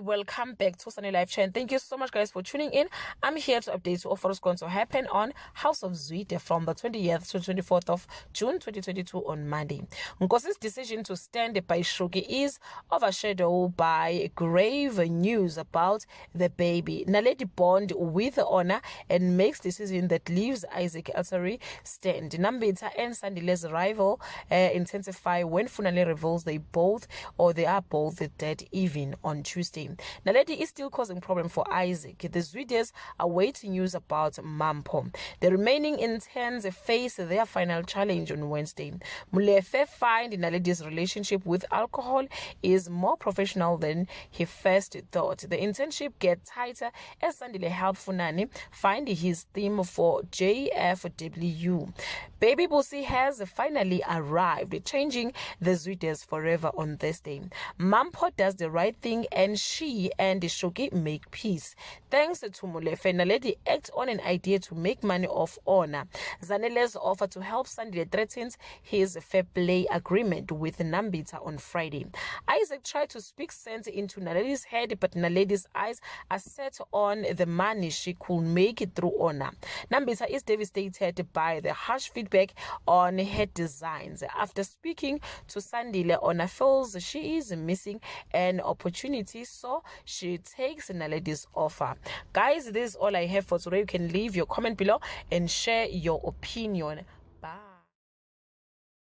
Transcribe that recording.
welcome back to Sunny Live Chat. Thank you so much, guys, for tuning in. I'm here to update you of what's going to happen on House of Zwide from the 20th to 24th of June 2022 on Monday. Nkosi's decision to stand by Shoki is overshadowed by grave news about the baby. Naledi bond with honor and makes decision that leaves Isaac Elsari stand. Nambita and Sandile's rival intensify when Funale reveals they are both dead even on Tuesday. Naledi is still causing problem for Isaac. The Zwides are waiting news about Mampho. The remaining interns face their final challenge on Wednesday. Molefe find Naledi's relationship with alcohol is more professional than he first thought. The internship gets tighter as Sandile helps Funani find his theme for JFW. Baby Busi has finally arrived, changing the Zwides forever on Thursday. Mampho does the right thing and she and Shoki make peace. Thanks to Molefe, Naledi acts on an idea to make money off honor. Zanele's offer to help Sandile threatens his fair play agreement with Nambita on Friday. Isaac tried to speak sense into Naledi's head, but Naledi's eyes are set on the money she could make it through honor. Nambita is devastated by the harsh feedback on her designs. After speaking to Sandile, honor feels she is missing an opportunity, so she takes Naledi's offer. Guys, this is all I have for today. You can leave your comment below and share your opinion.